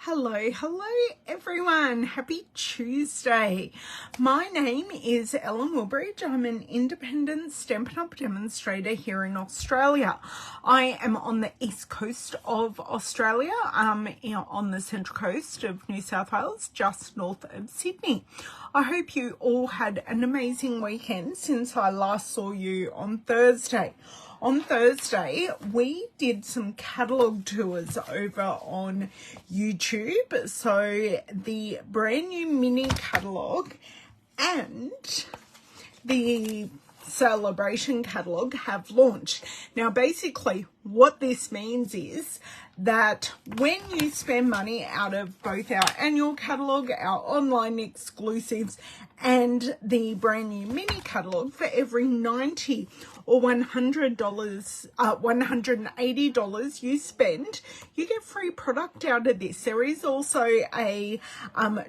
Hello everyone. Happy Tuesday. My name is Ellen Woodbridge. I'm an independent Stampin' Up! Demonstrator here in Australia. I am on the east coast of Australia, on the central coast of New South Wales, just north of Sydney. I hope you all had an amazing weekend since I last saw you on Thursday. On Thursday, we did some catalogue tours over on YouTube. So the brand new mini catalogue and the celebration catalogue have launched. Now, basically, what this means is that when you spend money out of both our annual catalogue, our online exclusives, and the brand new mini catalogue, for every $90 or $180 you spend, you get free product out of this. There is also a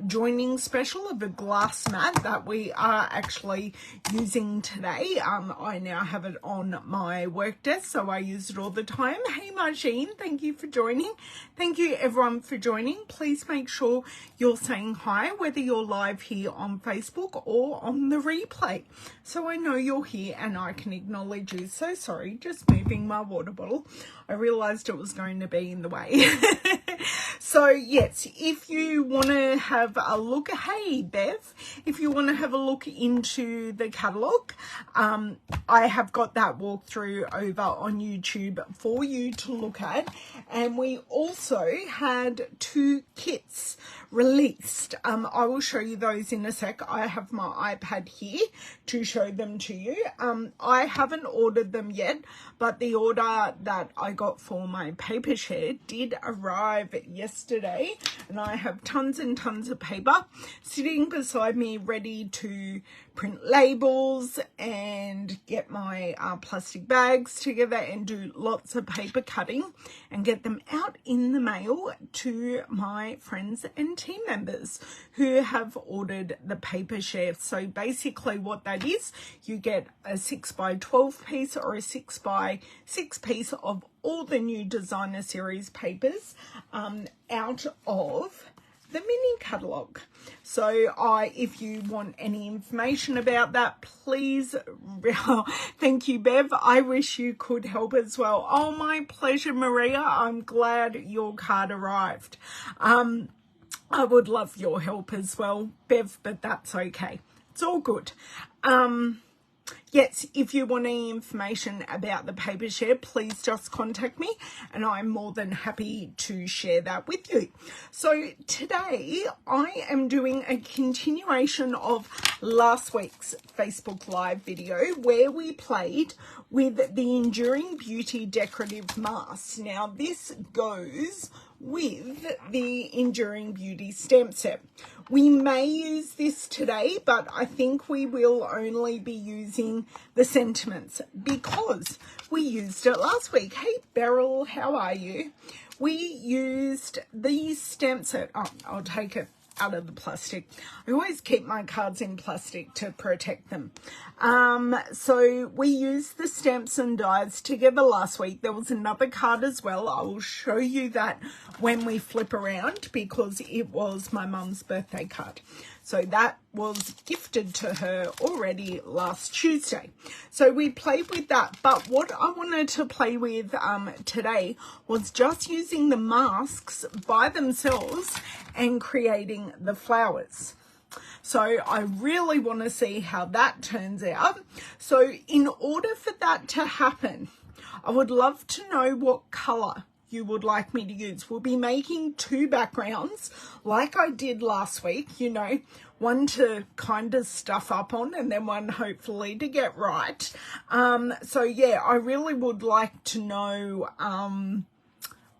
joining special of a glass mat that we are actually using today. I now have it on my work desk, so I use it all the time. Hey Margine, thank you for joining. Thank you everyone for joining. Please make sure you're saying hi, whether you're live here on Facebook or on the replay, so I know you're here and I can acknowledge you. So sorry, just moving my water bottle. I realized it was going to be in the way. So yes, if you want to have a look, hey Bev, if you want to have a look into the catalogue, I have got that walkthrough over on YouTube for you to look at. And we also had 2 kits released. I will show you those in a sec. I have my iPad here to show them to you. I haven't ordered them yet, but the order that I got for my paper share did arrive yesterday, and I have tons and tons of paper sitting beside me ready to print labels and get my plastic bags together and do lots of paper cutting and get them out in the mail to my friends and team members who have ordered the paper share. So basically what that is, you get a 6x12 piece or a 6x6 piece of all the new designer series papers out of the mini catalogue. So if you want any information about that, please, thank you Bev, I wish you could help as well. Oh, my pleasure Maria, I'm glad your card arrived. I would love your help as well Bev, but that's okay, it's all good. Yes, if you want any information about the paper share, please just contact me and I'm more than happy to share that with you. So today I am doing a continuation of last week's Facebook Live video where we played with the Enduring Beauty decorative masks. Now this goes with the Enduring Beauty stamp set. We may use this today, but I think we will only be using the sentiments because we used it last week. Hey Beryl, how are you? We used the stamp set. Oh, I'll take it out of the plastic. I always keep my cards in plastic to protect them. So we used the stamps and dies together last week. There was another card as well. I will show you that when we flip around because it was my mum's birthday card. So that was gifted to her already last Tuesday. So we played with that. But what I wanted to play with today was just using the masks by themselves and creating the flowers. So I really want to see how that turns out. So in order for that to happen, I would love to know what colour you would like me to use. We'll be making 2 backgrounds like I did last week, you know, one to kind of stuff up on and then one hopefully to get right. So yeah, I really would like to know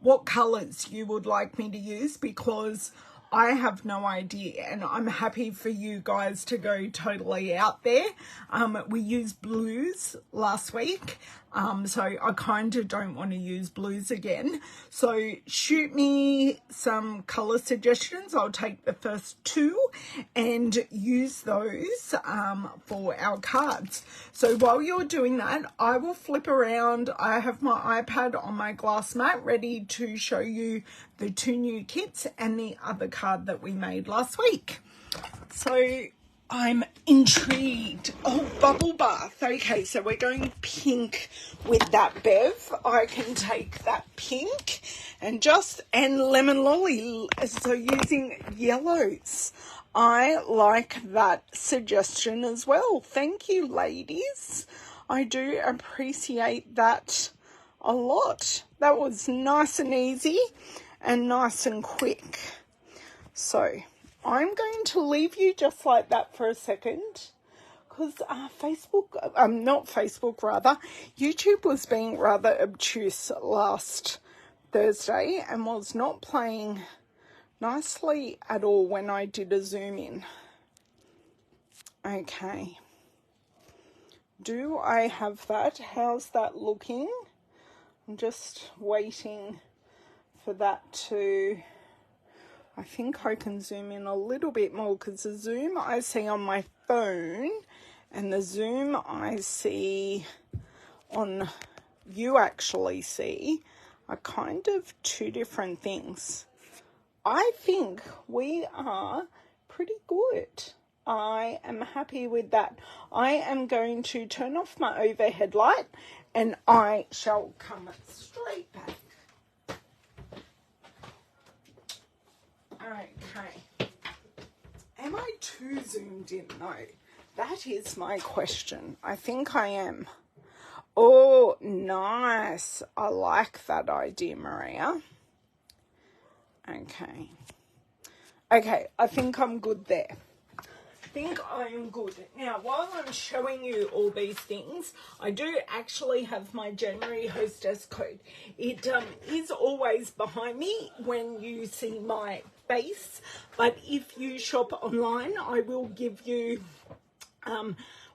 what colours you would like me to use because I have no idea and I'm happy for you guys to go totally out there. We used blues last week, so I kind of don't want to use blues again. So shoot me some colour suggestions. I'll take the first 2 and use those for our cards. So while you're doing that, I will flip around. I have my iPad on my glass mat ready to show you the 2 new kits and the other card that we made last week. So I'm intrigued. Oh, bubble bath. Okay, so we're going pink with that, Bev. I can take that pink and lemon lolly. So using yellows. I like that suggestion as well. Thank you, ladies. I do appreciate that a lot. That was nice and easy and nice and quick. So I'm going to leave you just like that for a second, because YouTube was being rather obtuse last Thursday and was not playing nicely at all when I did a zoom in. Okay. Do I have that? How's that looking? I'm just waiting for that to... I think I can zoom in a little bit more, because the zoom I see on my phone and the zoom I see on you actually see are kind of 2 different things. I think we are pretty good. I am happy with that. I am going to turn off my overhead light and I shall come straight back. Okay. Am I too zoomed in? No. That is my question. I think I am. Oh, nice. I like that idea, Maria. Okay. Okay, I think I'm good there. I think I am good. Now, while I'm showing you all these things, I do actually have my January hostess code. It is always behind me when you see my face, but if you shop online, I will give you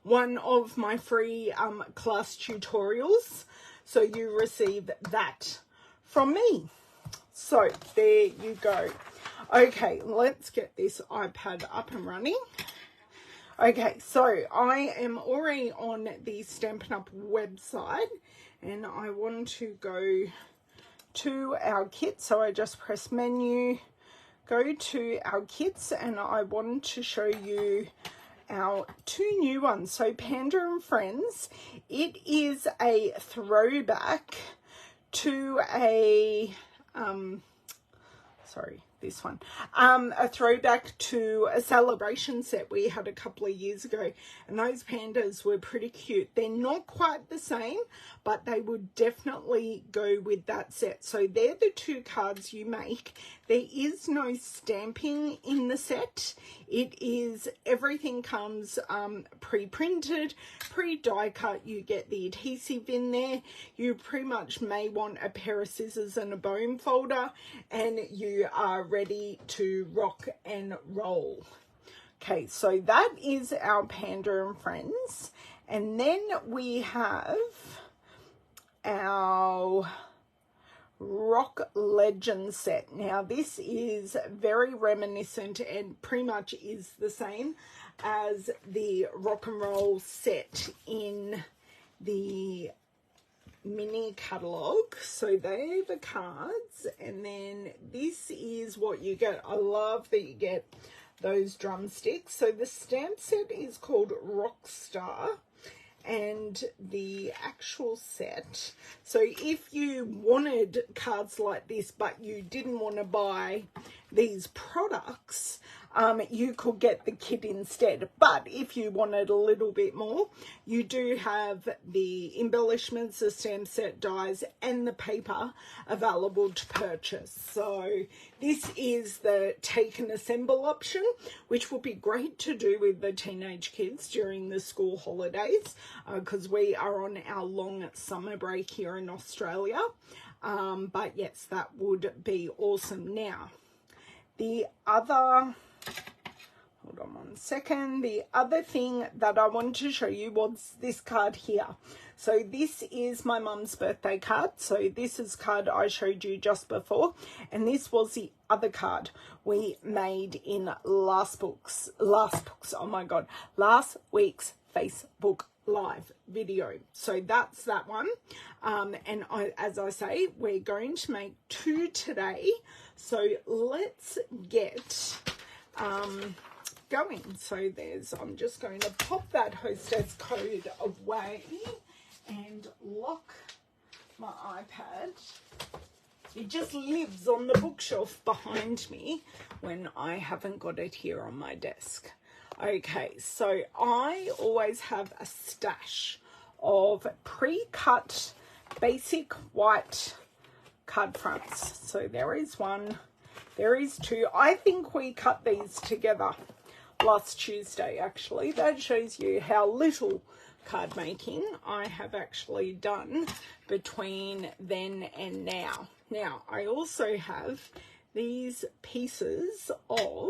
one of my free class tutorials, so you receive that from me. So there you go. Okay, let's get this iPad up and running. Okay, so I am already on the Stampin' Up website and I want to go to our kit. So I just press menu, go to our kits, and I want to show you our 2 new ones. So Panda and Friends, it is a throwback to a this one, a throwback to a celebration set we had a couple of years ago, and those pandas were pretty cute. They're not quite the same, but they would definitely go with that set. So they're the 2 cards you make. There is no stamping in the set. It is, everything comes pre-printed, pre-die cut. You get the adhesive in there. You pretty much may want a pair of scissors and a bone folder, and you are ready to rock and roll. Okay, so that is our Panda and Friends. And then we have our Rock Legend set. Now this is very reminiscent and pretty much is the same as the rock and roll set in the mini catalogue. So they're the cards, and then this is what you get. I love that you get those drumsticks. So the stamp set is called Rockstar, and the actual set, so if you wanted cards like this but you didn't want to buy these products, you could get the kit instead. But if you wanted a little bit more, you do have the embellishments, the stamp set, dies, and the paper available to purchase. So this is the take and assemble option, which would be great to do with the teenage kids during the school holidays, because we are on our long summer break here in Australia. But yes, that would be awesome. Now, the other... hold on one second. The other thing that I wanted to show you was this card here. So this is my mum's birthday card. So this is card I showed you just before. And this was the other card we made in last week's Facebook Live video. So that's that one. And as I say, we're going to make 2 today. So let's get going. So I'm just going to pop that hostess code away and lock my iPad. It just lives on the bookshelf behind me when I haven't got it here on my desk. Okay, so I always have a stash of pre-cut basic white card fronts. So there is one, there is two. I think we cut these together last Tuesday, actually. That shows you how little card making I have actually done between then and now. Now, I also have these pieces of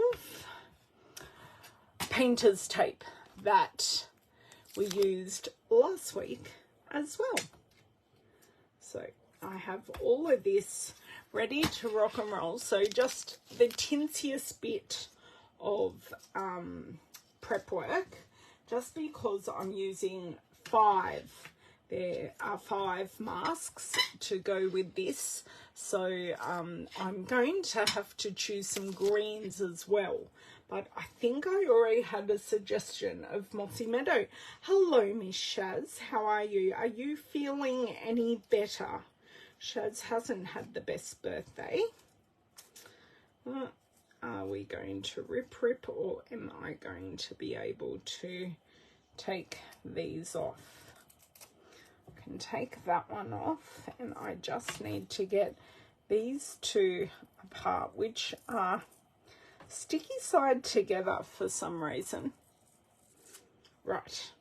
painter's tape that we used last week as well. So I have all of this ready to rock and roll. So just the tinsiest bit of prep work, just because I'm using 5. There are 5 masks to go with this. So I'm going to have to choose some greens as well. But I think I already had a suggestion of Mossy Meadow. Hello, Miss Shaz. How are you? Are you feeling any better? Shaz hasn't had the best birthday. Are we going to rip, or am I going to be able to take these off? I can take that one off, and I just need to get these two apart, which are sticky side together for some reason. Right,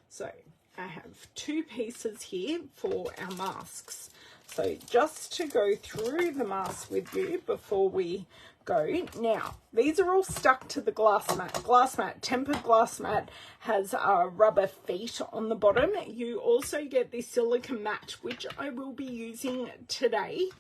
so I have 2 pieces here for our masks. So just to go through the mask with you before we go. Now, these are all stuck to the glass mat. Glass mat, tempered glass mat, has rubber feet on the bottom. You also get this silicone mat, which I will be using today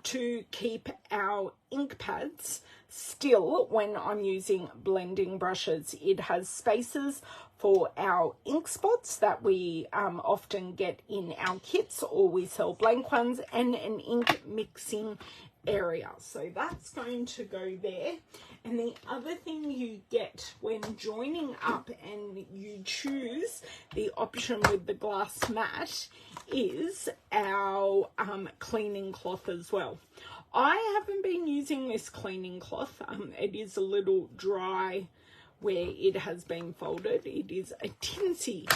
to keep our ink pads still when I'm using blending brushes. It has spaces for our ink spots that we often get in our kits, or we sell blank ones, and an ink mixing area. So that's going to go there. And the other thing you get when joining up and you choose the option with the glass mat is our cleaning cloth as well. I haven't been using this cleaning cloth. It is a little dry where it has been folded. It is a tinsy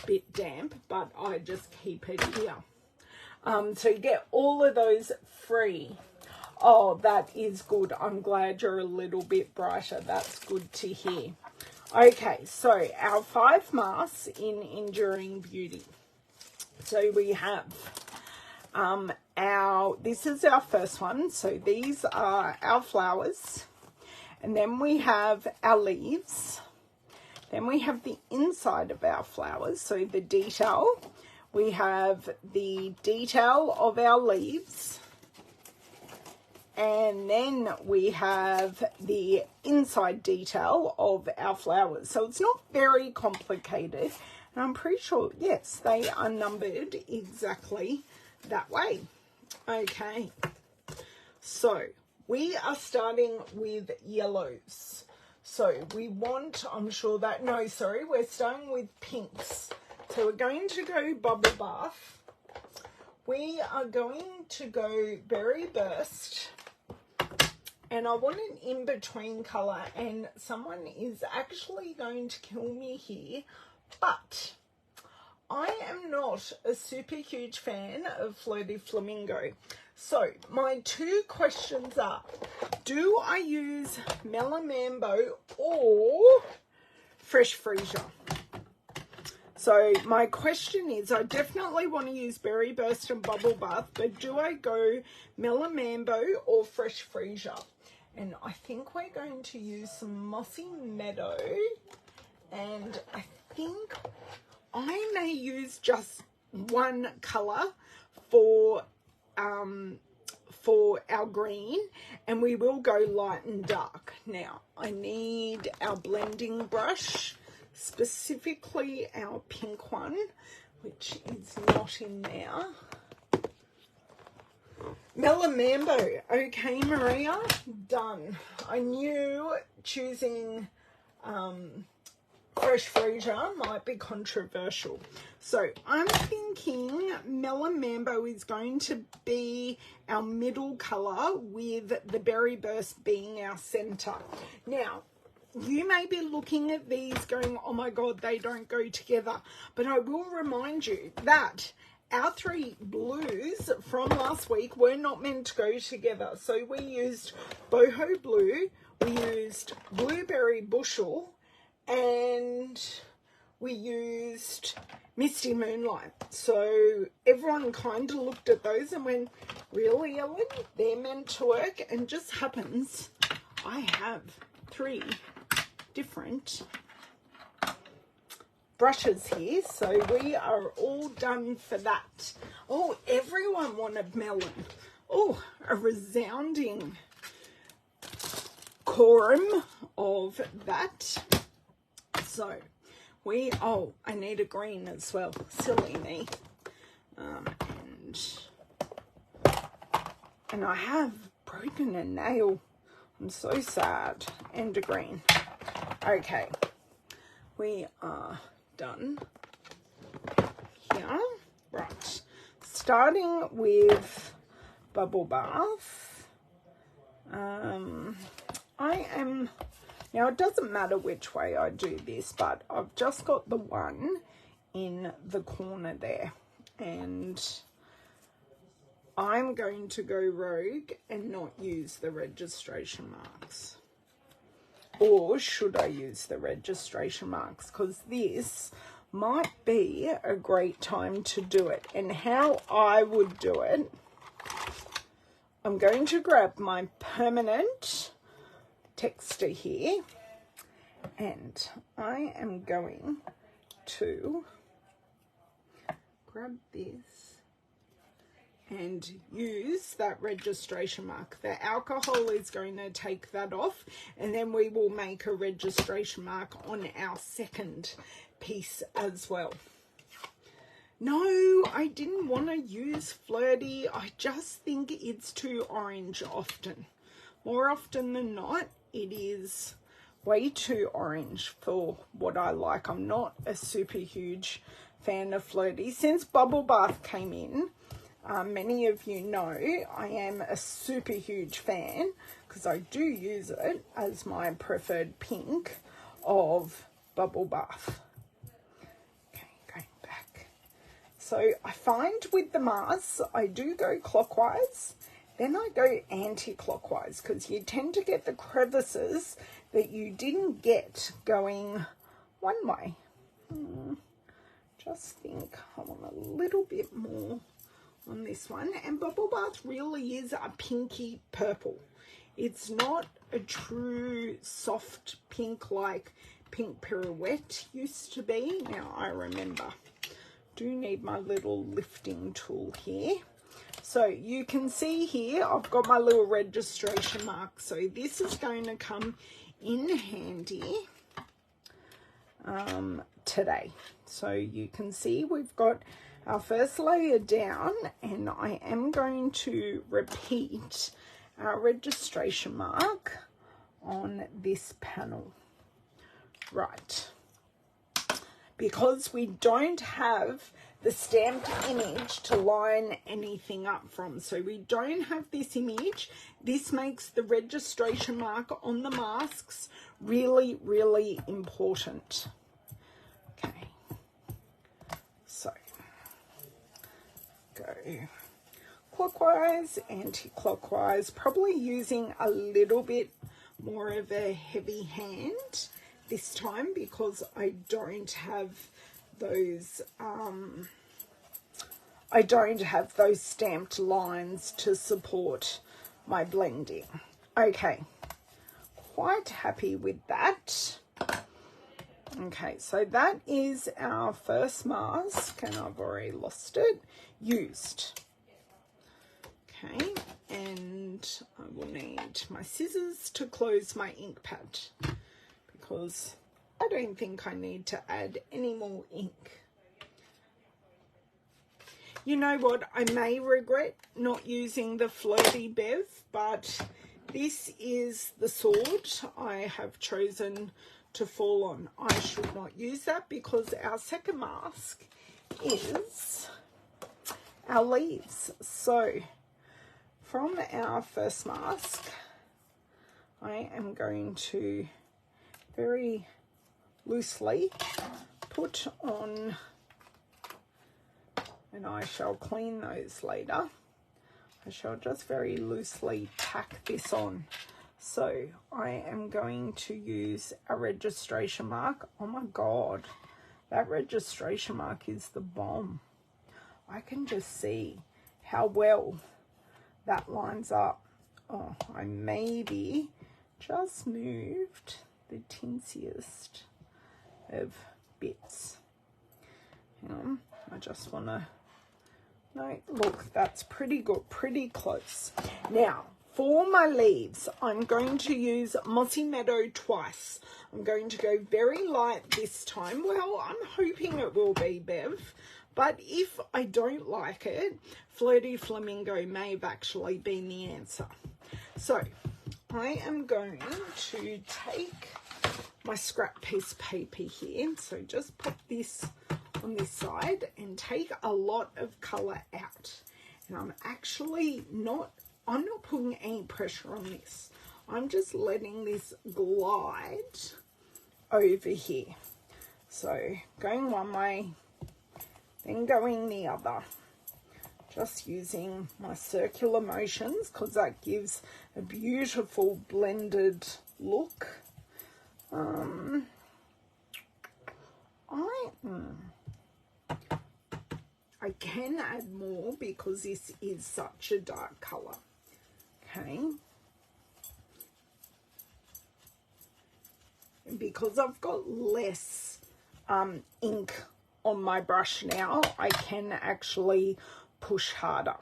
bit damp, but I just keep it here. So you get all of those free. Oh, that is good. I'm glad you're a little bit brighter. That's good to hear. Okay, so our 5 masks in Enduring Beauty. So we have this is our first one. So these are our flowers. And then we have our leaves. Then we have the inside of our flowers, so the detail. We have the detail of our leaves. And then we have the inside detail of our flowers. So it's not very complicated. And I'm pretty sure, yes, they are numbered exactly that way. Okay. So we are starting with yellows. So we want, I'm sure that, no, sorry, we're starting with pinks. So we're going to go Bubble Bath. We are going to go Berry Burst. And I want an in-between colour, and someone is actually going to kill me here, but I am not a super huge fan of Flirty Flamingo. So my 2 questions are, do I use Melamambo or Fresh Freesia? So my question is, I definitely want to use Berry Burst and Bubble Bath, but do I go Melamambo or Fresh Freesia? And I think we're going to use some Mossy Meadow, and I think I may use just one colour for our green, and we will go light and dark. Now, I need our blending brush, specifically our pink one, which is not in there. Melon Mambo. Okay, Maria, done. I knew choosing fresh freezer might be controversial. So I'm thinking Melon Mambo is going to be our middle colour with the Berry Burst being our centre. Now, you may be looking at these going, oh my God, they don't go together. But I will remind you that our three blues from last week were not meant to go together. So we used Boho Blue, we used Blueberry Bushel, and we used Misty Moonlight. So everyone kind of looked at those and went, really, Ellen? They're meant to work? And just happens I have three different brushes here, so we are all done for that. Oh, everyone wanted melon. Oh, a resounding quorum of that. So we, oh, I need a green as well, silly me. And I have broken a nail. I'm so sad. And a green. Okay, we are done here. Right, starting with Bubble Bath. Now it doesn't matter which way I do this, but I've just got the one in the corner there, and I'm going to go rogue and not use the registration marks. Or should I use the registration marks? Because this might be a great time to do it. And how I would do it, I'm going to grab my permanent texter here, and I am going to grab this and use that registration mark. The alcohol is going to take that off, and then we will make a registration mark on our second piece as well. No, I didn't want to use Flirty. I just think it's too orange often. More often than not, it is way too orange for what I like. I'm not a super huge fan of Flirty. Since Bubble Bath came in, many of you know I am a super huge fan, because I do use it as my preferred pink of Bubble Bath. Okay, going back. So I find with the masks, I do go clockwise, then I go anti-clockwise, because you tend to get the crevices that you didn't get going one way. Just think I want a little bit more on this one. And Bubble Bath really is a pinky purple. It's not a true soft pink like Pink Pirouette used to be. Now I remember. Do need my little lifting tool here. So you can see here I've got my little registration mark. So this is going to come in handy today. So you can see we've got our first layer down, and I am going to repeat our registration mark on this panel. Right. Because we don't have the stamped image to line anything up from. So we don't have this image. This makes the registration mark on the masks really, really important. Okay. So go clockwise, anti-clockwise, probably using a little bit more of a heavy hand this time, because I don't have those stamped lines to support my blending. Okay, quite happy with that. Okay, so that is our first mask, and I've already lost it, used. Okay, and I will need my scissors to close my ink pad, because I don't think I need to add any more ink. You know what? I may regret not using the Flirty Bev, but this is the sword I have chosen to fall on. I should not use that because our second mask is our leaves. So from our first mask, I am going to very loosely put on, and I shall clean those later. I shall just very loosely tack this on. So I am going to use a registration mark. Oh my God, that registration mark is the bomb. I can just see how well that lines up. Oh, I maybe just moved the tinsiest of bits. Hang on, I just want to, no, look, that's pretty good, pretty close. Now, for my leaves, I'm going to use Mossy Meadow twice. I'm going to go very light this time. Well, I'm hoping it will be, Bev. But if I don't like it, Flirty Flamingo may have actually been the answer. So I am going to take my scrap piece of paper here. So just pop this on this side and take a lot of colour out. And I'm actually not putting any pressure on this. I'm just letting this glide over here. So going one way, then going the other. Just using my circular motions because that gives a beautiful blended look. I can add more because this is such a dark colour. Okay. And because I've got less ink on my brush now, I can actually push harder.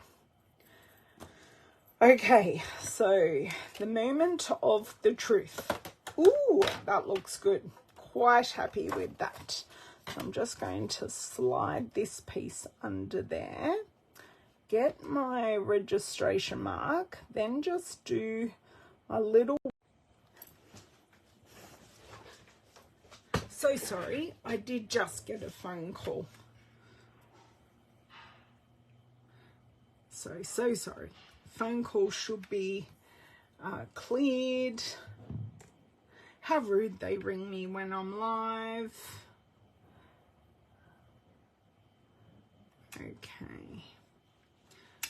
Okay, so the moment of the truth. Ooh, that looks good. Quite happy with that. So I'm just going to slide this piece under there, get my registration mark, then just do a little. So sorry, I did just get a phone call. So sorry. Phone call should be cleared. How rude they ring me when I'm live. Okay.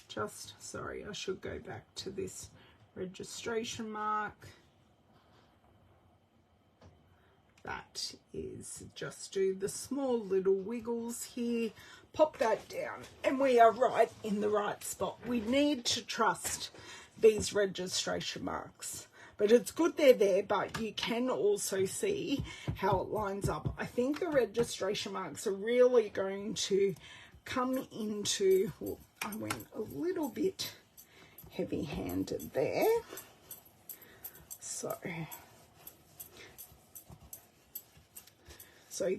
Just, sorry, I should go back to this registration mark. That is, just do the small little wiggles here, pop that down, and we are right in the right spot. We need to trust these registration marks, but it's good they're there, but you can also see how it lines up. I think the registration marks are really going to come into, well, I went a little bit heavy-handed there. So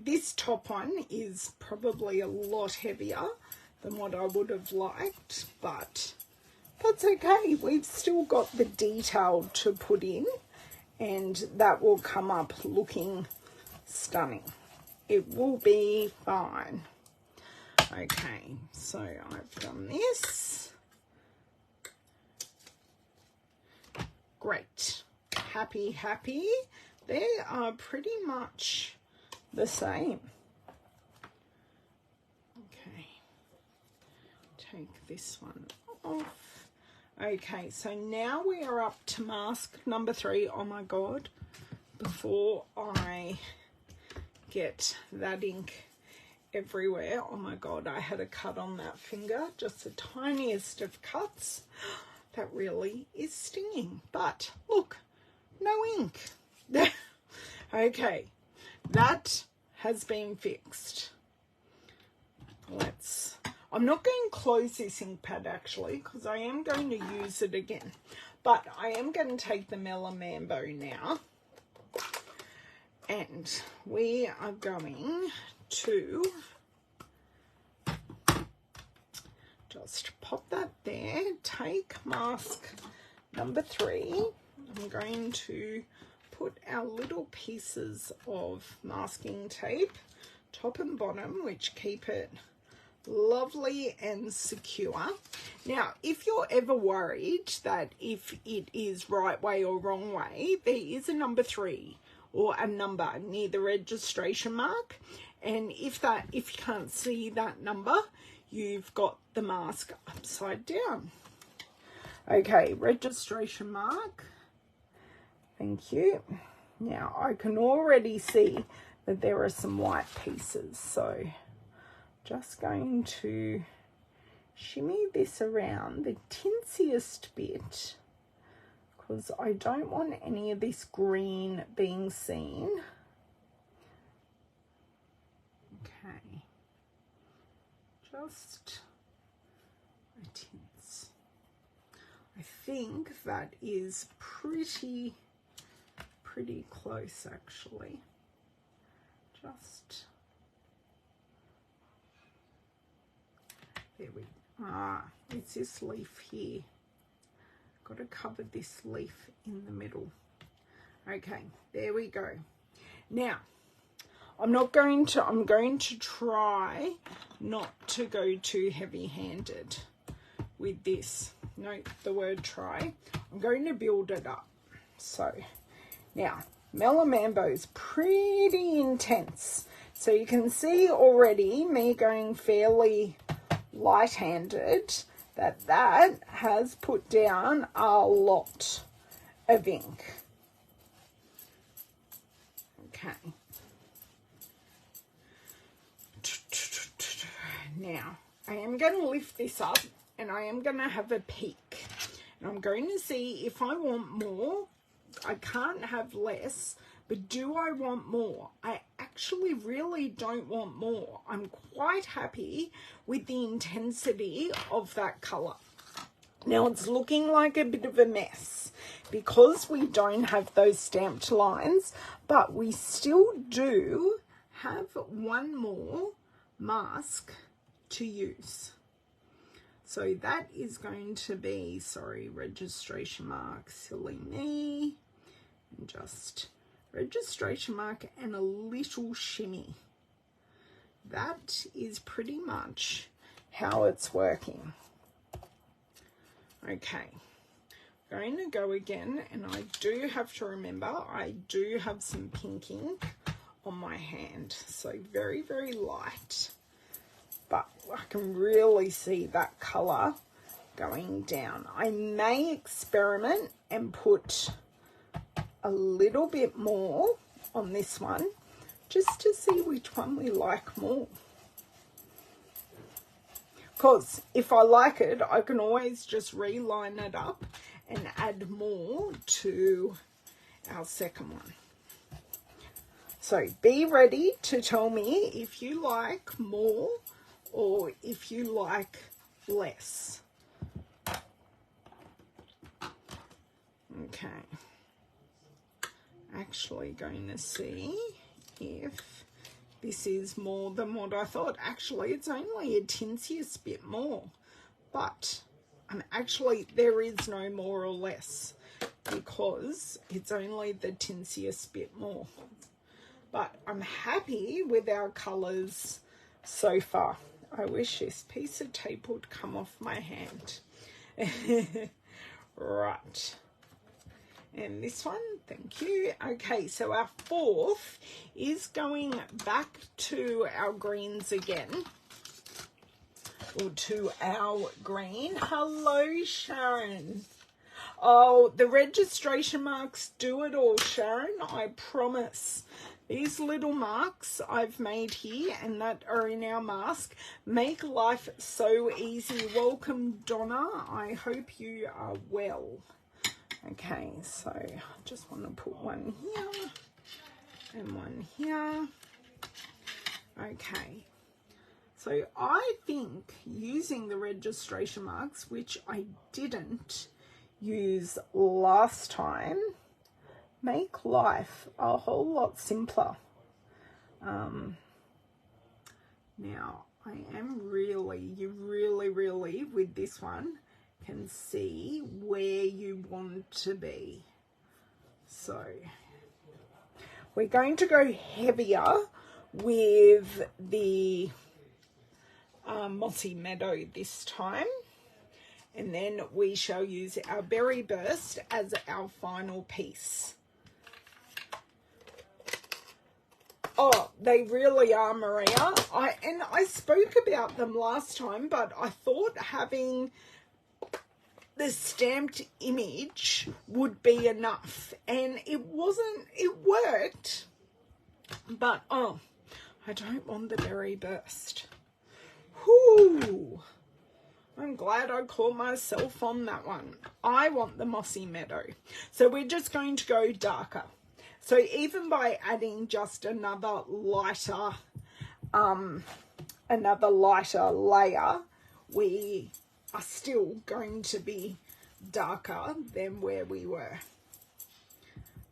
this top one is probably a lot heavier than what I would have liked, but that's okay. We've still got the detail to put in, and that will come up looking stunning. It will be fine. Okay, so I've done this. Great. Happy. They are pretty much the same. Okay, take this one off. Okay, so now we are up to mask number 3. Oh my God, before I get that ink everywhere, oh my God, I had a cut on that finger, just the tiniest of cuts. That really is stinging, but look, no ink. Okay, that has been fixed. I'm not going to close this ink pad actually, because I am going to use it again, but I am going to take the Melamambo now, and we are going to Just pop that there. Take mask number 3. I'm going to put our little pieces of masking tape, top and bottom, which keep it lovely and secure. Now, if you're ever worried that if it is right way or wrong way, there is a number 3 or a number near the registration mark, and if you can't see that number, you've got the mask upside down. Okay, registration mark. Thank you. Now I can already see that there are some white pieces, so just going to shimmy this around the tinsiest bit because I don't want any of this green being seen. Okay, just a tints. I think that is pretty close actually. Just there we it's this leaf here. Got to cover this leaf in the middle. Okay, there we go. Now I'm going to try not to go too heavy-handed with this. Note the word try. I'm going to build it up. So now Melamambo is pretty intense, so you can see already me going fairly light-handed that has put down a lot of ink. Okay, now I am going to lift this up and I am going to have a peek, and I'm going to see if I want more. I can't have less, but do I want more? I actually really don't want more. I'm quite happy with the intensity of that colour. Now it's looking like a bit of a mess because we don't have those stamped lines, but we still do have one more mask to use. So that is going to be, sorry, registration mark, silly me, and just registration mark and a little shimmy. That is pretty much how it's working. Okay, going to go again, and I do have to remember I do have some pink ink on my hand, so very light, but I can really see that colour going down. I may experiment and put a little bit more on this one just to see which one we like more, because if I like it I can always just reline it up and add more to our second one. So be ready to tell me if you like more or if you like less. Okay, actually going to see if this is more than what I thought. Actually, it's only a tinsiest bit more, but there is no more or less because it's only the tinsiest bit more. But I'm happy with our colours so far. I wish this piece of tape would come off my hand. Right. And this one, thank you. Okay, so our fourth is going back to our greens again. Or to our green. Hello, Sharon. Oh, the registration marks do it all, Sharon, I promise. These little marks I've made here and that are in our mask make life so easy. Welcome, Donna. I hope you are well. Okay, so I just want to put one here and one here. Okay, so I think using the registration marks, which I didn't use last time, make life a whole lot simpler. Now, I am really, you really with this one can see where you want to be. So we're going to go heavier with the Mossy Meadow this time, and then we shall use our Berry Burst as our final piece. Oh, they really are, Maria. I spoke about them last time, but I thought having the stamped image would be enough, and it wasn't. It worked, but oh, I don't want the Berry Burst. Whoo! I'm glad I caught myself on that one. I want the Mossy Meadow. So we're just going to go darker. So even by adding just another lighter layer, we are still going to be darker than where we were.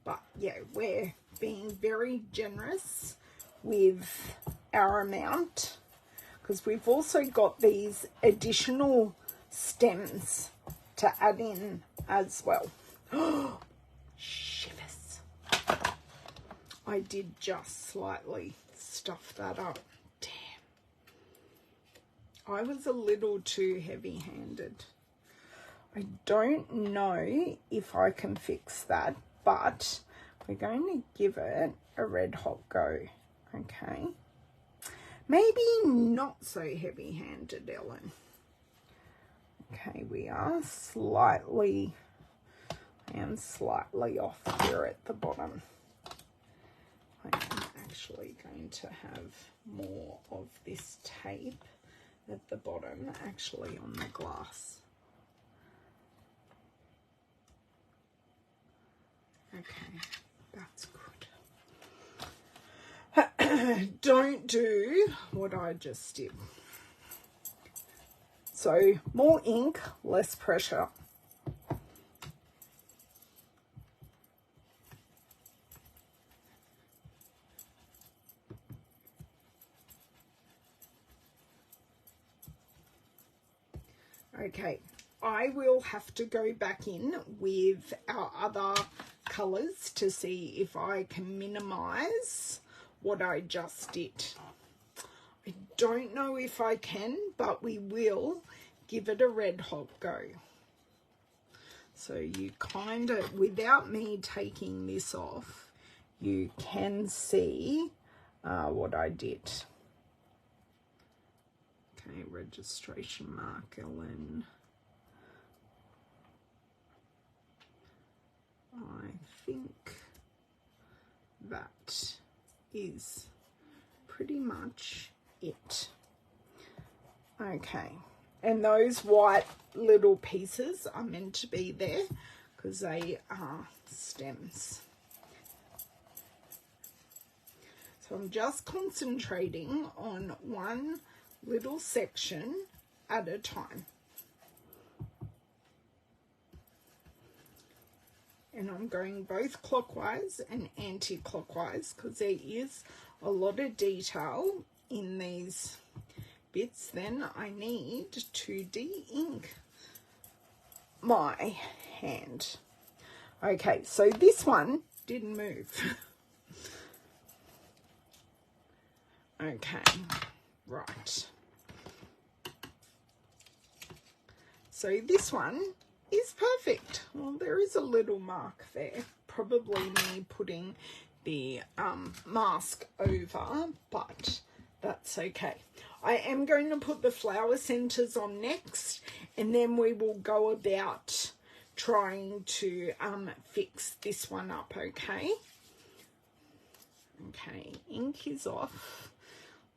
But yeah, we're being very generous with our amount, because we've also got these additional stems to add in as well. Shivers. I did just slightly stuff that up. Damn. I was a little too heavy-handed. I don't know if I can fix that, but we're going to give it a red hot go. Okay. Maybe not so heavy-handed, Ellen. Okay, I am slightly off here at the bottom. I am actually going to have more of this tape at the bottom actually on the glass. Okay, that's good. Don't do what I just did. So more ink, less pressure. Okay, I will have to go back in with our other colours to see if I can minimise what I just did. I don't know if I can, but we will give it a red hot go. So you kind of, without me taking this off, you can see what I did. Okay, registration mark, Ellen. I think that is pretty much it. Okay, and those white little pieces are meant to be there because they are stems. So I'm just concentrating on one little section at a time. And I'm going both clockwise and anti-clockwise because there is a lot of detail in these bits. Then I need to de-ink my hand. Okay, so this one didn't move. Okay, right. So this one is perfect. Well, there is a little mark there, probably me putting the mask over, but that's okay. I am going to put the flower centers on next, and then we will go about trying to fix this one up. Okay, ink is off.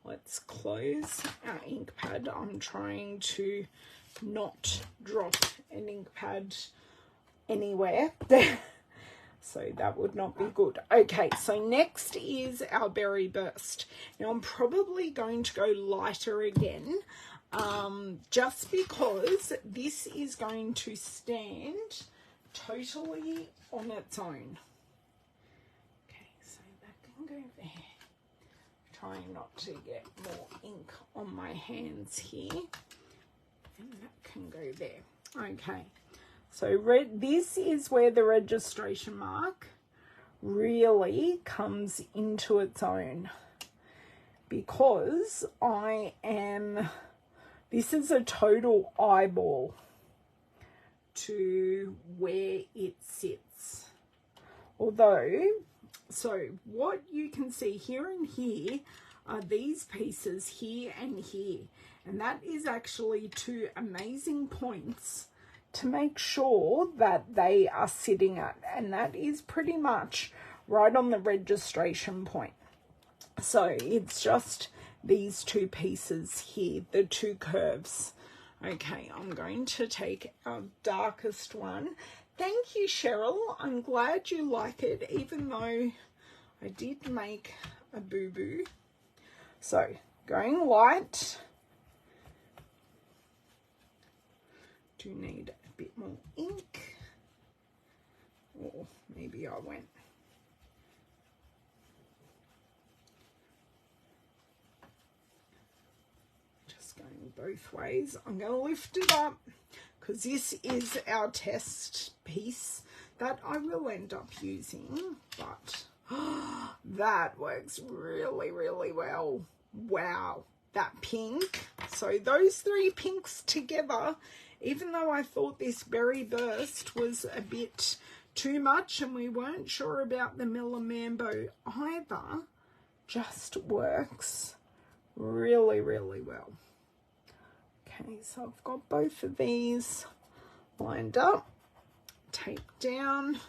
Let's close our ink pad. I'm trying to not drop an ink pad anywhere. So that would not be good. Okay, so next is our Berry Burst. Now I'm probably going to go lighter again, just because this is going to stand totally on its own. Okay, so that can go there. trying not to get more ink on my hands here. And that can go there. Okay, so this is where the registration mark really comes into its own, because this is a total eyeball to where it sits. Although, so what you can see here and here are these pieces here and here, and that is actually two amazing points to make sure that they are sitting at, and that is pretty much right on the registration point. So it's just these two pieces here, the two curves. Okay, I'm going to take our darkest one. Thank you, Cheryl. I'm glad you like it, even though I did make a boo-boo. So, going light. Do need a bit more ink. Or maybe I went. Just going both ways. I'm going to lift it up, because this is our test piece that I will end up using, but that works really, really well. Wow, that pink. So those three pinks together, even though I thought this berry burst was a bit too much and we weren't sure about the Millimambo either, just works really, really well. Okay, so I've got both of these lined up, tape down,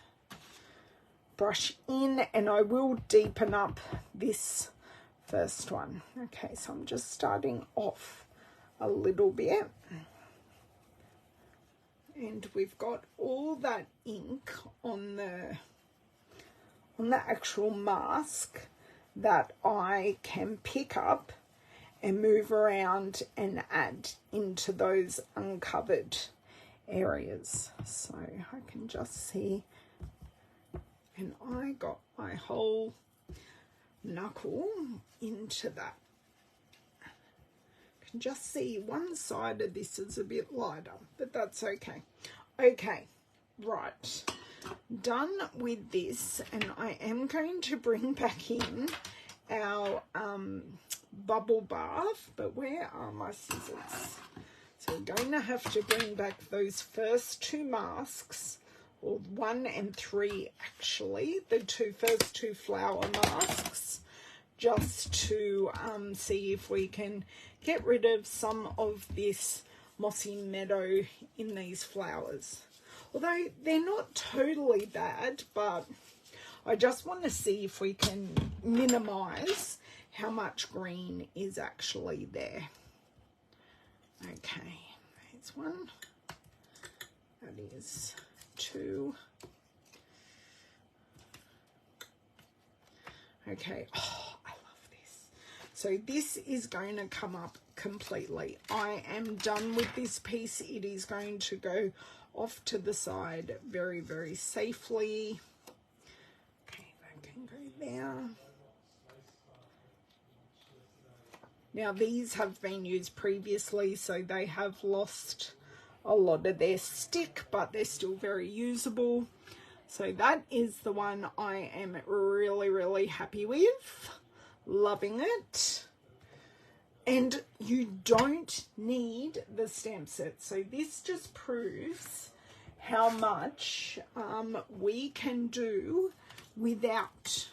brush in, and I will deepen up this first one. Okay, so I'm just starting off a little bit, and we've got all that ink on the actual mask that I can pick up and move around and add into those uncovered areas. So I can just see, and I got my whole knuckle into that. I can just see one side of this is a bit lighter, but that's okay. Okay, right, done with this, and I am going to bring back in our bubble bath, but where are my scissors? So we're going to have to bring back those first two masks, or 1 and 3 actually, the first two flower masks, just to see if we can get rid of some of this mossy meadow in these flowers. Although they're not totally bad, but I just want to see if we can minimize how much green is actually there. Okay, there's one. That is 2. Okay, oh, I love this. So this is going to come up completely. I am done with this piece. It is going to go off to the side very, very safely. Okay, that can go there. Now these have been used previously, so they have lost a lot of their stick, but they're still very usable. So that is the one I am really, really happy with. Loving it. And you don't need the stamp set. So this just proves how much we can do without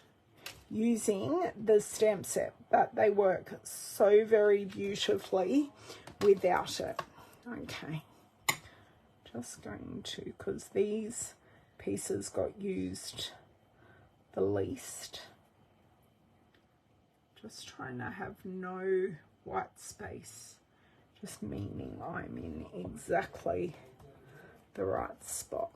using the stamp set, that they work so very beautifully without it. Okay, just going to, because these pieces got used the least, just trying to have no white space, just meaning I'm in exactly the right spot.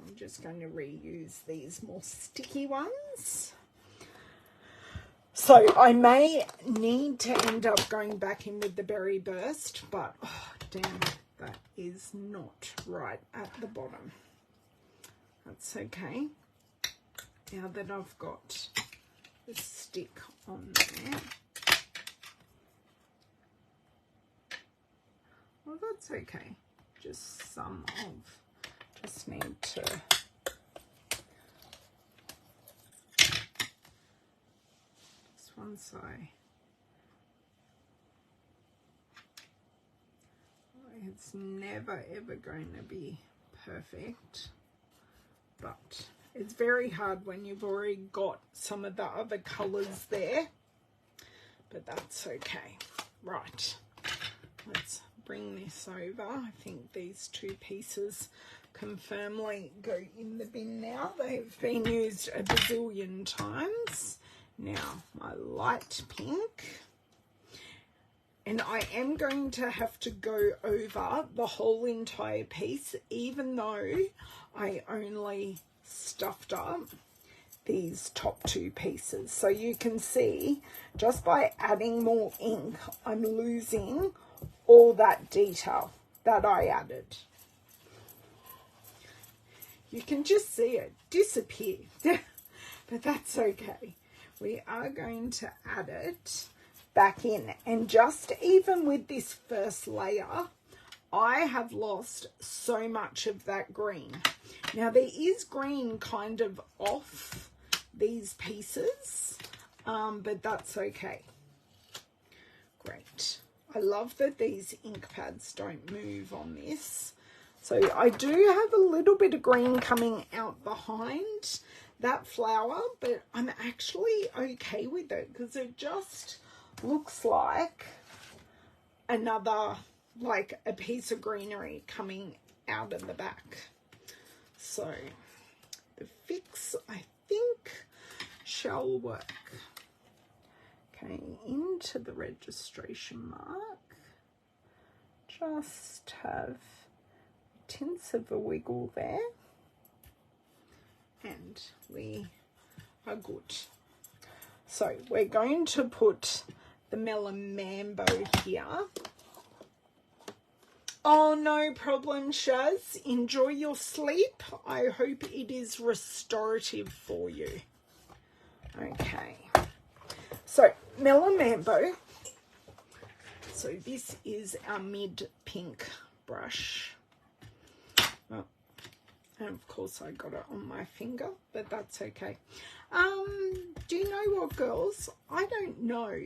I'm just going to reuse these more sticky ones. So I may need to end up going back in with the berry burst, but oh, damn, that is not right at the bottom. That's okay. Now that I've got the stick on there. Well, that's okay. Just some of, just need to this one side. It's never ever going to be perfect, but it's very hard when you've already got some of the other colors there, but that's okay. Right, let's bring this over. I think these two pieces can firmly go in the bin now. They've been used a bazillion times. Now my light pink, and I am going to have to go over the whole entire piece, even though I only stuffed up these top two pieces. So you can see, just by adding more ink, I'm losing all that detail that I added. You can just see it disappear, but that's okay. We are going to add it back in, and just even with this first layer, I have lost so much of that green. Now there is green kind of off these pieces, but that's okay. Great. I love that these ink pads don't move on this. So I do have a little bit of green coming out behind that flower, but I'm actually okay with it because it just looks like another, like a piece of greenery coming out of the back. So the fix, I think, shall work. Okay, into the registration mark, just have tenths of a wiggle there, and we are good. So we're going to put the Melon Mambo here. Oh, no problem, Shaz. Enjoy your sleep. I hope it is restorative for you. Okay. So, Melon Mambo. So this is our mid pink brush. Oh, and of course I got it on my finger, but that's okay. Do you know what, girls? I don't know.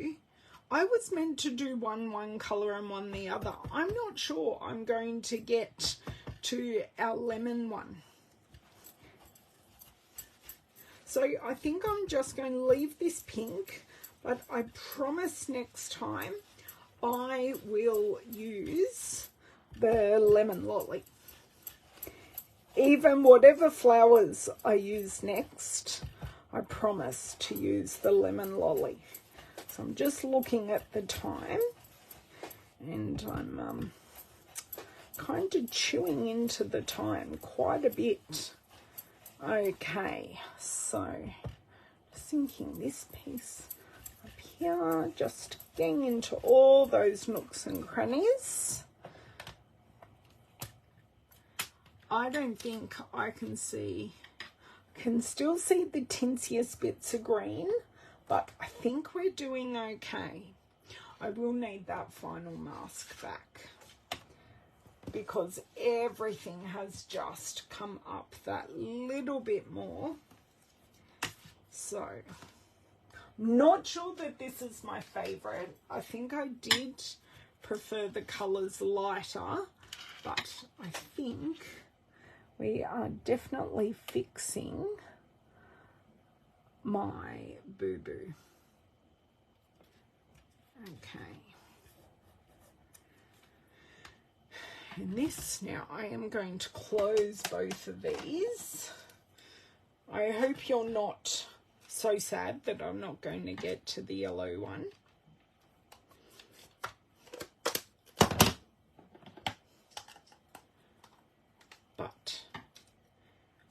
I was meant to do one colour and one the other. I'm not sure I'm going to get to our lemon one. So I think I'm just going to leave this pink, but I promise next time I will use the lemon lolly. Even whatever flowers I use next, I promise to use the lemon lolly. So I'm just looking at the time, and I'm kind of chewing into the time quite a bit. Okay, so just thinking this piece up here, just getting into all those nooks and crannies. I don't think I can see, can still see the tinsiest bits of green, but I think we're doing okay. I will need that final mask back because everything has just come up that little bit more. So, not sure that this is my favorite. I think I did prefer the colors lighter, but I think we are definitely fixing my boo-boo. Okay. And this, now I am going to close both of these. I hope you're not so sad that I'm not going to get to the yellow one. But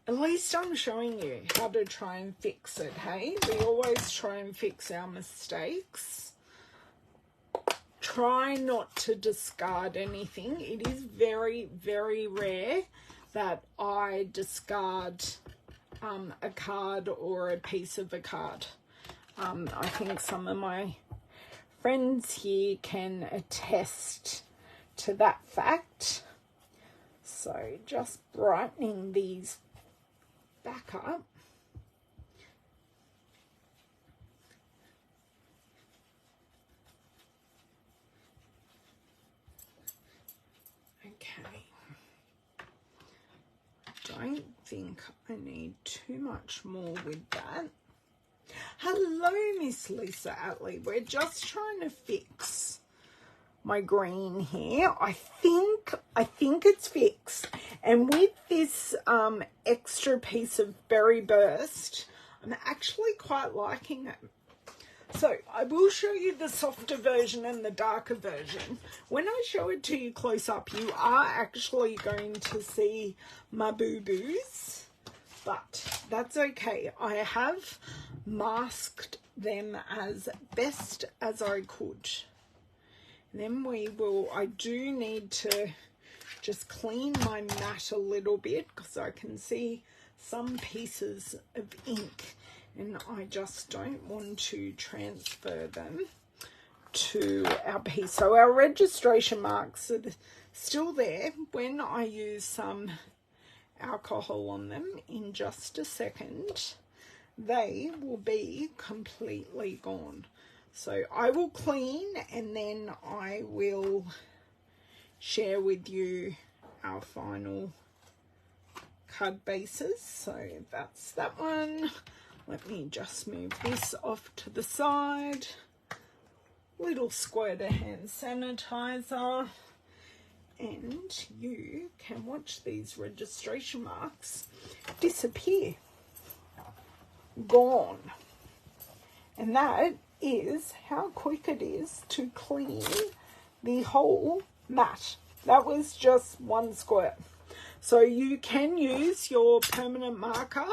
at least I'm showing you how to try and fix it, hey? We always try and fix our mistakes. Try not to discard anything. It is very, very rare that I discard a card or a piece of a card. I think some of my friends here can attest to that fact. So just brightening these back up. Okay. I don't think I need too much more with that. Hello, Miss Lisa Atlee. We're just trying to fix my green here. I think it's fixed. And with this extra piece of Berry Burst, I'm actually quite liking it. So I will show you the softer version and the darker version. When I show it to you close up, you are actually going to see my boo-boos, but that's okay. I have masked them as best as I could. Then I do need to just clean my mat a little bit because I can see some pieces of ink and I just don't want to transfer them to our piece. So our registration marks are still there. When I use some alcohol on them in just a second, they will be completely gone. So I will clean and then I will share with you our final card bases. So that's that one. Let me just move this off to the side. Little squirt of hand sanitizer. And you can watch these registration marks disappear. Gone. And that is how quick it is to clean the whole mat. That was just one squirt. So you can use your permanent marker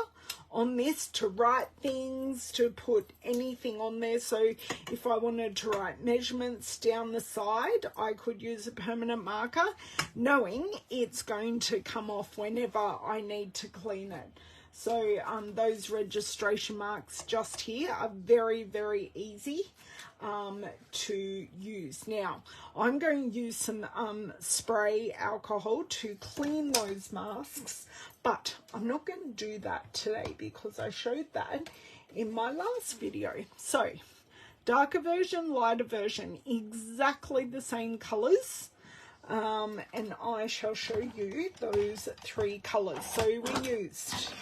on this to write things, to put anything on there. So if I wanted to write measurements down the side, I could use a permanent marker, knowing it's going to come off whenever I need to clean it. So those registration marks just here are very, very easy to use. Now, I'm going to use some spray alcohol to clean those masks, but I'm not going to do that today because I showed that in my last video. So, darker version, lighter version, exactly the same colours. And I shall show you those three colours. So we used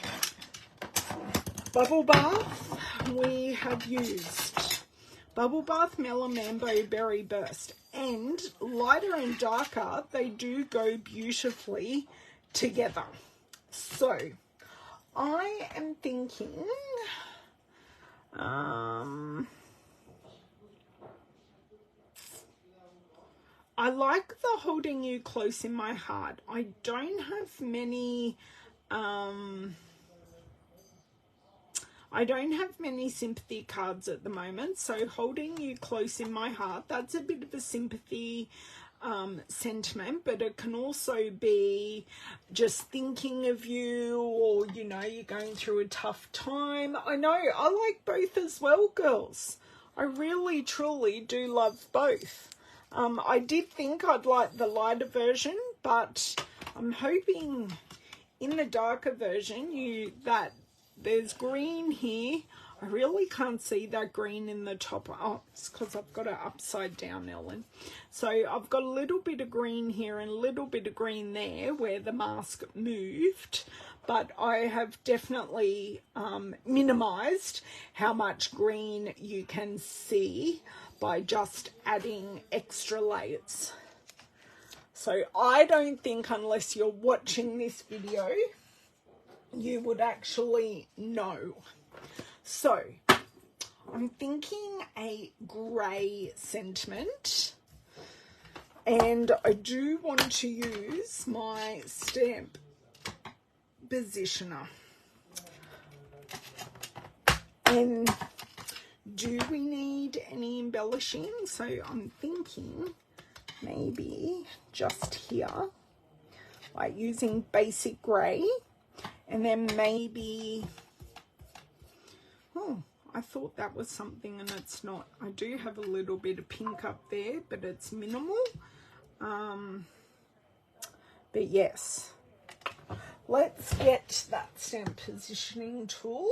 Bubble Bath, we have used Bubble Bath, Melon Mambo, Berry Burst, and lighter and darker, they do go beautifully together. So I am thinking I like the Holding You Close in My Heart. I don't have many sympathy cards at the moment, so Holding You Close in My Heart, that's a bit of a sympathy sentiment, but it can also be just thinking of you, or you know, you're going through a tough time. I know, I like both as well, girls. I really truly do love both. I did think I'd like the lighter version, but I'm hoping in the darker version there's green here. I really can't see that green in the top. Oh, it's because I've got it upside down, Ellen. So I've got a little bit of green here and a little bit of green there where the mask moved. But I have definitely minimized how much green you can see by just adding extra layers. So I don't think, unless you're watching this video, you would actually know. So I'm thinking a grey sentiment, and I do want to use my stamp positioner. And do we need any embellishing? So I'm thinking maybe just here, like using basic grey. And then maybe, I thought that was something, and it's not. I do have a little bit of pink up there, but it's minimal. But yes, let's get that stamp positioning tool.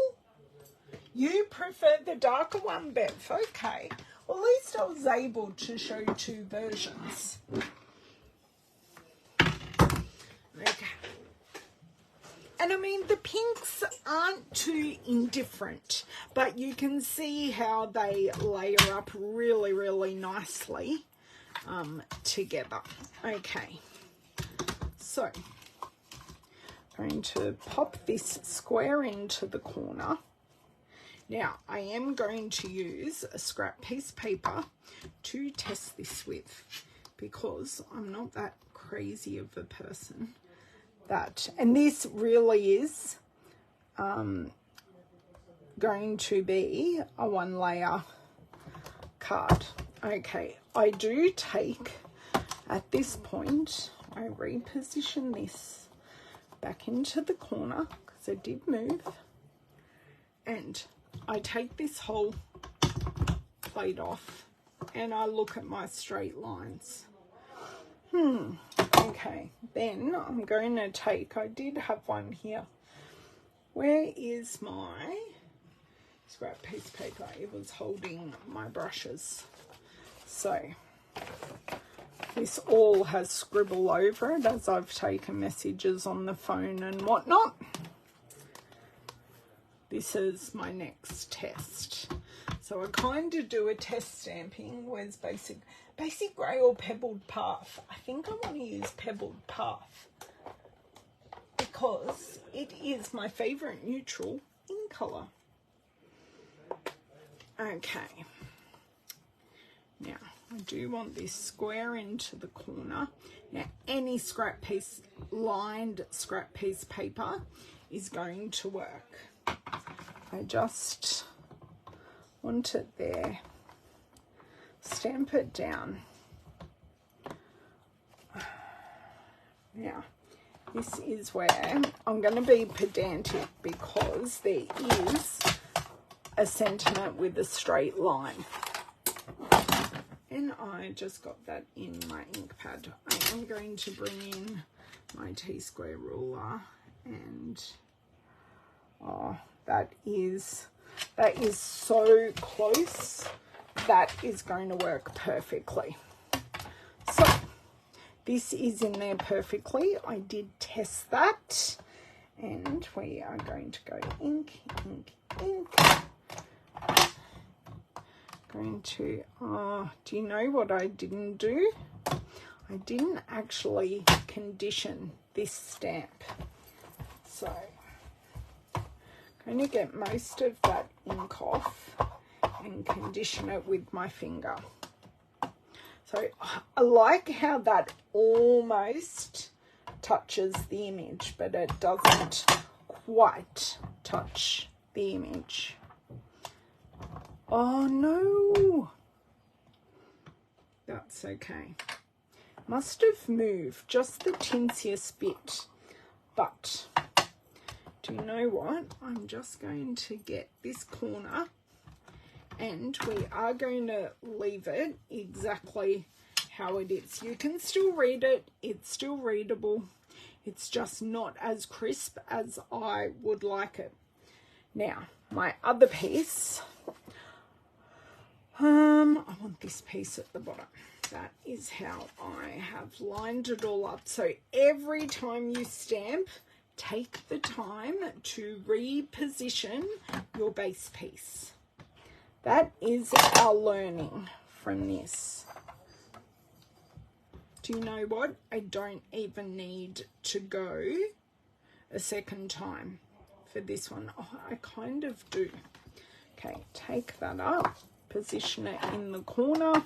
You prefer the darker one, Bev? Okay. Well, at least I was able to show two versions. Okay. And I mean, the pinks aren't too indifferent, but you can see how they layer up really, really nicely together. Okay. So, I'm going to pop this square into the corner. Now, I am going to use a scrap piece of paper to test this with, because I'm not that crazy of a person that, and this really is going to be a 1-layer card. Okay, I do take, at this point, I reposition this back into the corner because I did move, and I take this whole plate off and I look at my straight lines. Okay, then I'm going to take, I did have one here. Where is my scrap piece of paper? It was holding my brushes. So this all has scribble over it as I've taken messages on the phone and whatnot. This is my next test. So I kind of do a test stamping with basic grey or pebbled path. I think I want to use pebbled path because it is my favourite neutral in colour. Okay. Now, I do want this square into the corner. Now, any scrap piece, lined scrap piece paper is going to work. I just want it there. Stamp it down. Now, this is where I'm going to be pedantic because there is a sentiment with a straight line. And I just got that in my ink pad. I am going to bring in my T-square ruler, and oh, that is so close. That is going to work perfectly. So this is in there perfectly. I did test that, and we are going to go ink, ink, ink. Going to, do you know what I didn't do? I didn't actually condition this stamp. So I'm going to get most of that ink off and condition it with my finger. So I like how that almost touches the image, but it doesn't quite touch the image. Oh no, that's okay. Must have moved just the tinsiest bit, but do you know what? I'm just going to get this corner, and we are going to leave it exactly how it is. You can still read it, it's still readable, it's just not as crisp as I would like it. Now, my other piece, I want this piece at the bottom. That is how I have lined it all up. So every time you stamp, take the time to reposition your base piece. That is our learning from this. Do you know what? I don't even need to go a second time for this one. Oh, I kind of do. Okay, take that up. Position it in the corner.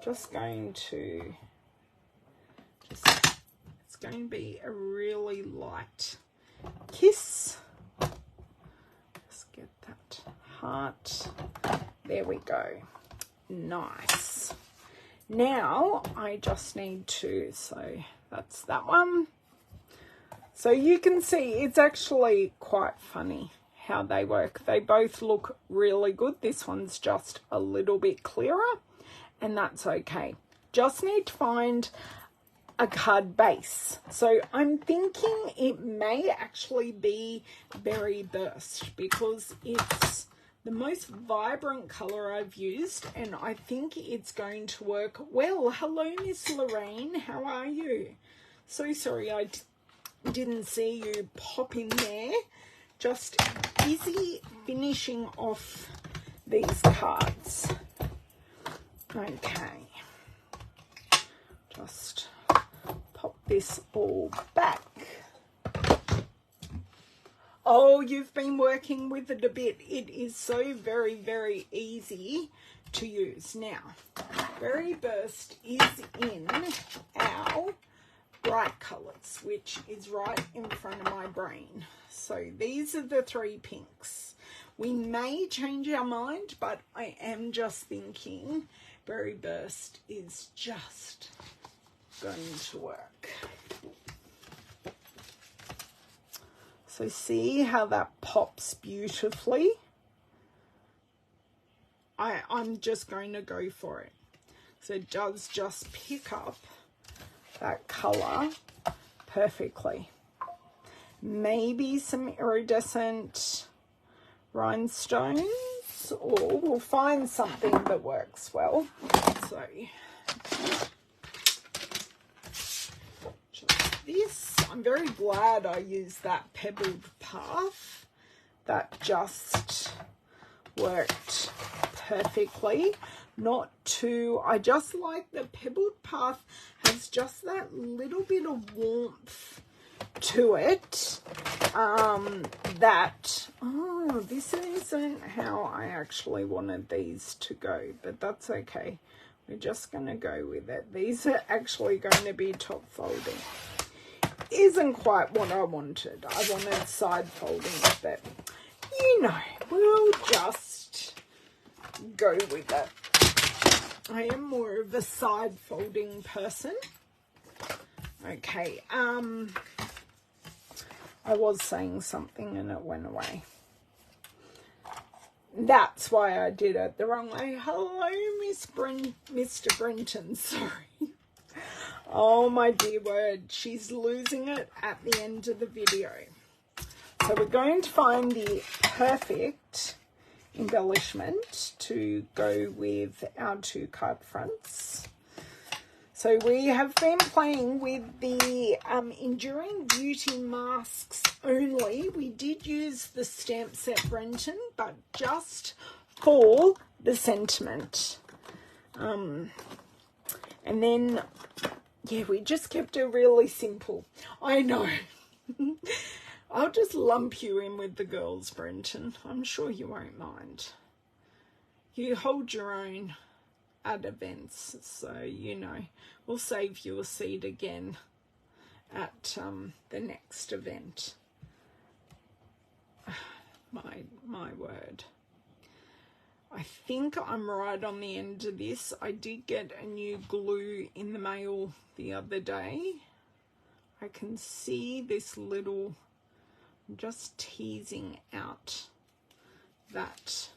Just going to, it's going to be a really light kiss. Just get that heart. There we go. Nice. Now I just need to, so that's that one. So you can see it's actually quite funny how they work. They both look really good. This one's just a little bit clearer, and that's okay. Just need to find a card base. So I'm thinking it may actually be Berry Burst because it's the most vibrant color I've used, and I think it's going to work well. Hello, Miss Lorraine. How are you? So sorry I didn't see you pop in there. Just busy finishing off these cards. Okay. Just pop this all back. Oh, you've been working with it a bit. It is so very, very easy to use. Now, Berry Burst is in our bright colours, which is right in front of my brain. So these are the 3 pinks. We may change our mind, but I am just thinking Berry Burst is just going to work. So see how that pops beautifully? I'm just going to go for it. So it does just pick up that colour perfectly. Maybe some iridescent rhinestones, or we'll find something that works well. So just this. I'm very glad I used that pebbled path. That just worked perfectly. Not too, I just like the pebbled path has just that little bit of warmth to it. This isn't how I actually wanted these to go, but that's okay. We're just going to go with it. These are actually going to be top folding. Isn't quite what I wanted. I wanted side folding, but you know, we'll just go with it. I am more of a side folding person. Okay, I was saying something and it went away. That's why I did it the wrong way. Hello, Mr. Brenton, sorry. Oh my dear word, she's losing it at the end of the video. So we're going to find the perfect embellishment to go with our 2 card fronts. So we have been playing with the Enduring Beauty masks only. We did use the stamp set Brenton, but just for the sentiment. And then, yeah, we just kept it really simple. I know. I'll just lump you in with the girls, Brenton. I'm sure you won't mind. You hold your own at events, so you know we'll save you a seat again at the next event. My word. I think I'm right on the end of this. I did get a new glue in the mail the other day. I can see this little, I'm just teasing out that.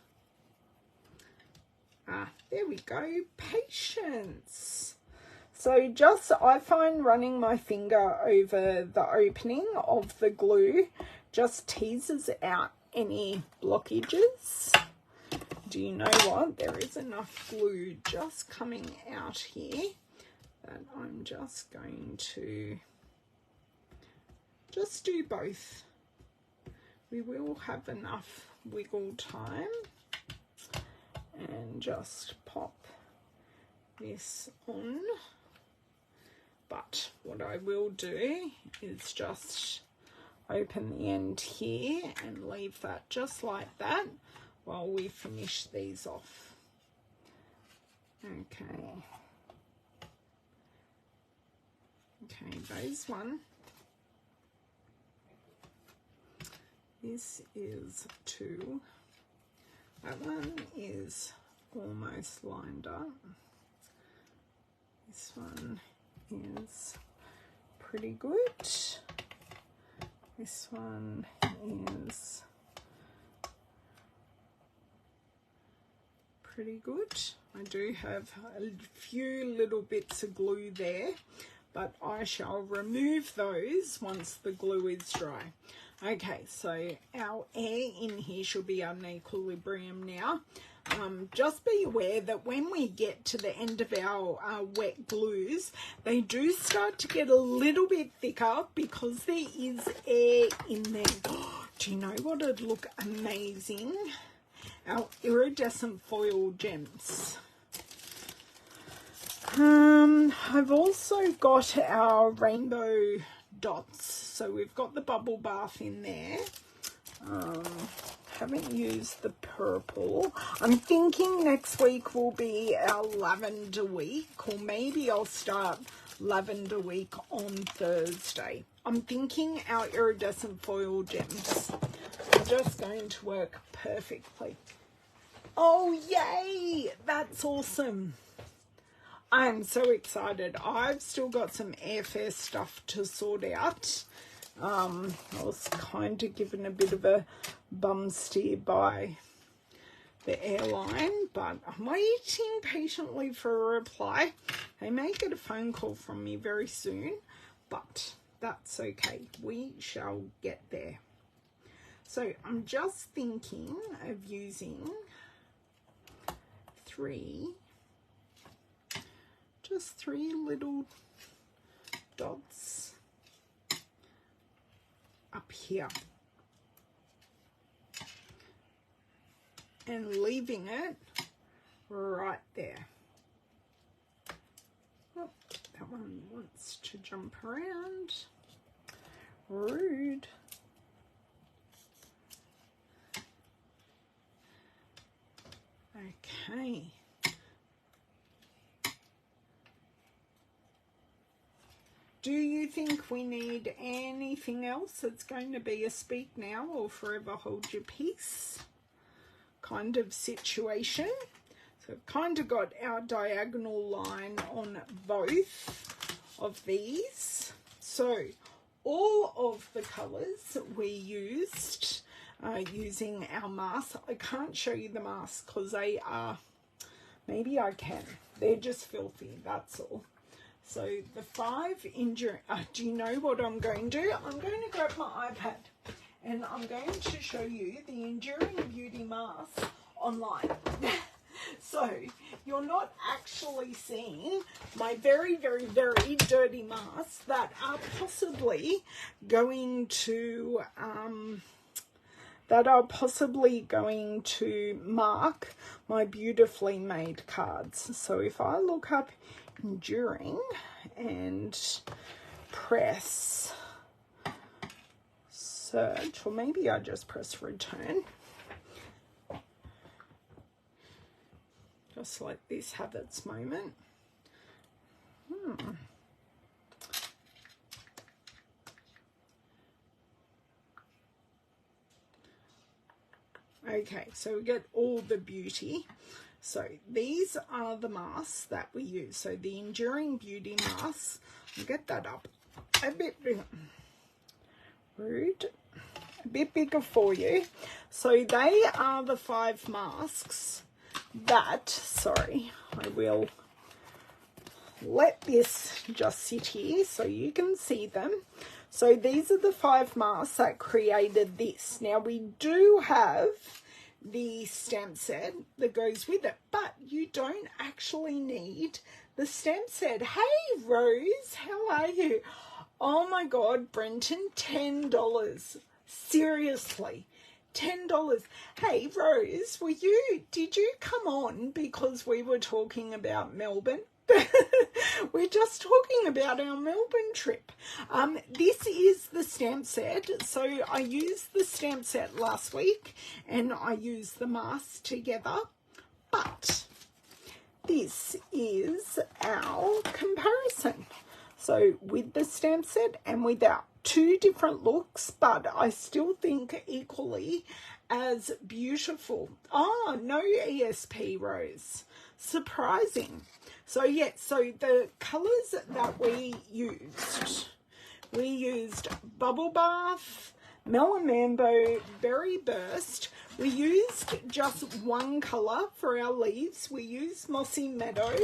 There we go, Patience. So just, I find running my finger over the opening of the glue just teases out any blockages. Do you know what? There is enough glue just coming out here that I'm just going to just do both. We will have enough wiggle time. And just pop this on. But what I will do is just open the end here and leave that just like that while we finish these off. Okay. Okay, those one. This is 2. That one is almost lined up. This one is pretty good. This one is pretty good. I do have a few little bits of glue there, but I shall remove those once the glue is dry. Okay, so our air in here should be in equilibrium now. Just be aware that when we get to the end of our wet glues, they do start to get a little bit thicker because there is air in there. Do you know what would look amazing? Our iridescent foil gems. I've also got our rainbow dots. So we've got the bubble bath in there. Haven't used the purple. I'm thinking next week will be our lavender week, or maybe I'll start lavender week on Thursday. I'm thinking our iridescent foil gems are just going to work perfectly. Oh, yay! That's awesome. I'm so excited. I've still got some airfare stuff to sort out. I was kind of given a bit of a bum steer by the airline, but I'm waiting patiently for a reply. They may get a phone call from me very soon, but that's okay. We shall get there. So I'm just thinking of using just three little dots up here and leaving it right there. Oh, that one wants to jump around. Rude. Okay. Do you think we need anything else? It's going to be a speak now or forever hold your peace kind of situation. So we've kind of got our diagonal line on both of these. So all of the colours we used using our masks. I can't show you the masks because they are, maybe I can. They're just filthy, that's all. So the 5 enduring, do you know what I'm going to do? I'm going to grab my iPad and I'm going to show you the Enduring Beauty mask online. So you're not actually seeing my very, very, very dirty masks that are possibly going to, mark my beautifully made cards. So if I look up Enduring and press search, or maybe I just press return, just let this have its moment. Okay, so we get all the beauty. So these are the masks that we use. So the Enduring Beauty masks, I'll get that up a bit bigger. Rude. A bit bigger for you. So they are the 5 masks that, sorry, I will let this just sit here so you can see them. So these are the 5 masks that created this. Now we do have the stamp set that goes with it, but you don't actually need the stamp set. Hey Rose, how are you? Oh my god, Brenton, $10. Seriously, $10. Hey Rose, did you come on because we were talking about Melbourne? We're just talking about our Melbourne trip. This is the stamp set. So I used the stamp set last week and I used the masks together, but this is our comparison. So with the stamp set and without, 2 different looks, but I still think equally as beautiful. Oh, no ESP, Rose. Surprising. So yeah, so the colours that we used Bubble Bath, Melamambo Berry Burst. We used just one colour for our leaves. We used Mossy Meadow,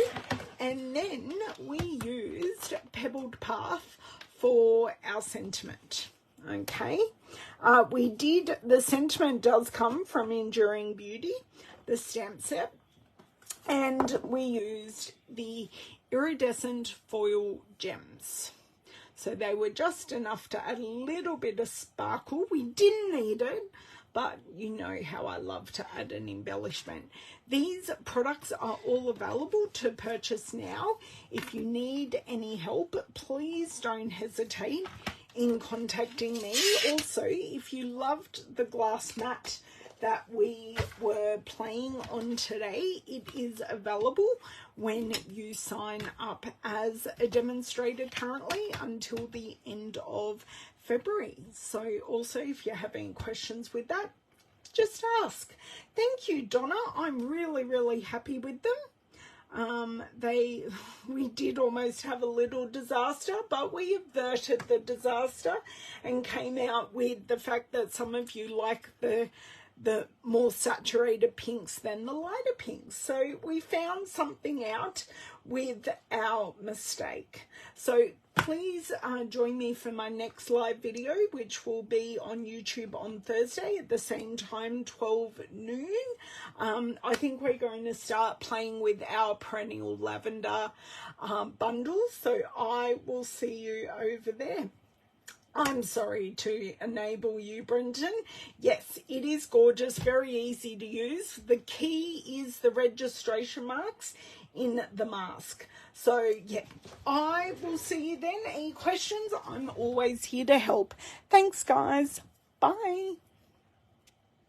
and then we used Pebbled Path for our sentiment. Okay, the sentiment does come from Enduring Beauty, the stamp set, and we used the iridescent foil gems. So they were just enough to add a little bit of sparkle. We didn't need it, but you know how I love to add an embellishment. These products are all available to purchase now. If you need any help, please don't hesitate in contacting me. Also, if you loved the glass mat that we were playing on today, it is available when you sign up as a demonstrator currently until the end of February. So also, if you have any questions with that, just ask. Thank you, Donna. I'm really happy with them. We did almost have a little disaster, but we averted the disaster and came out with the fact that some of you like the more saturated pinks than the lighter pinks. So we found something out with our mistake. So please join me for my next live video, which will be on YouTube on Thursday at the same time, 12 noon. I think we're going to start playing with our perennial lavender bundles. So I will see you over there. I'm sorry to enable you, Brenton. Yes, it is gorgeous, very easy to use. The key is the registration marks in the mask. So, yeah, I will see you then. Any questions? I'm always here to help. Thanks, guys. Bye.